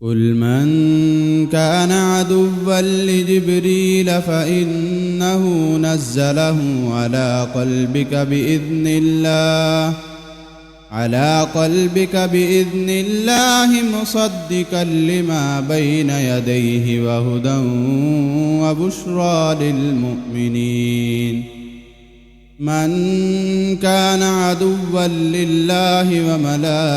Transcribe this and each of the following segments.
قل من كان عدوا لجبريل فإنه نزله على قلبك بإذن الله مصدقا لما بين يديه وهدى وبشرى للمؤمنين. من كان عدوا لله وملائكته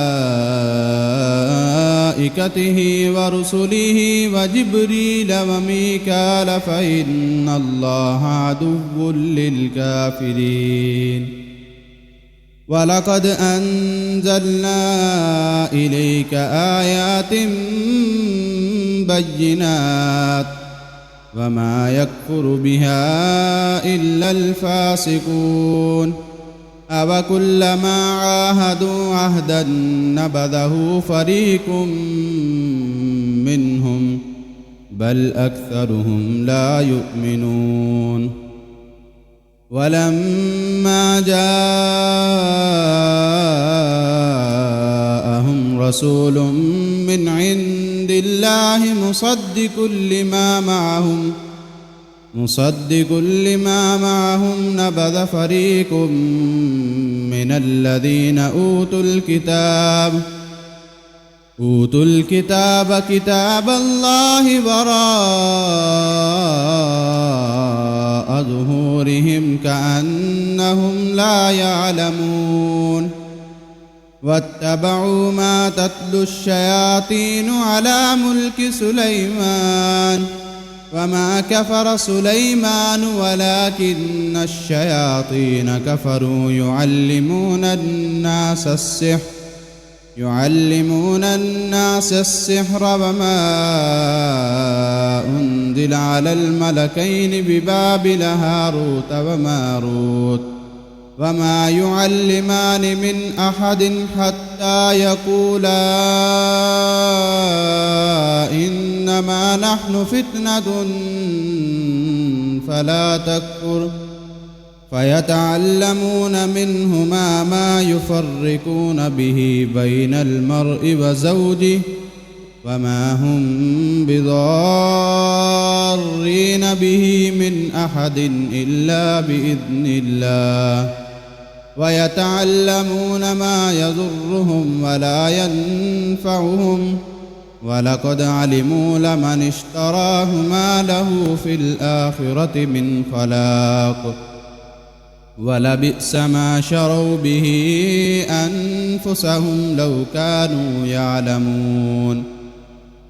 ورسله وجبريل وميكال فإن الله عدو للكافرين. ولقد أنزلنا إليك آيات بينات وما يكفر بها إلا الفاسقون. أوكلما عاهدوا عهدا نبذه فريق منهم بل أكثرهم لا يؤمنون. ولما جاءهم رسول من عند الله مصدق لما معهم نبذ فريق من الذين أوتوا الكتاب كتاب الله وراء ظهورهم كأنهم لا يعلمون. واتبعوا ما تتلو الشياطين على ملك سليمان وما كفر سليمان ولكن الشياطين كفروا يعلمون الناس السحر وما أنزل على الملكين ببابل هاروت وماروت وما يعلمان من أحد حتى يقولا إنما نحن فتنة فلا تكفر. فيتعلمون منهما ما يفرقون به بين المرء وزوجه وما هم بضارين به من أحد إلا بإذن الله. ويتعلمون ما يضرهم ولا ينفعهم ولقد علموا لمن اشتراه ما له في الآخرة من خلاق ولبئس ما شروا به أنفسهم لو كانوا يعلمون.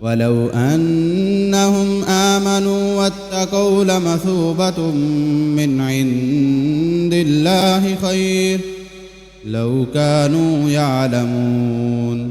ولو أنهم آمنوا واتقوا لمثوبة من عند الله خير لو كانوا يعلمون.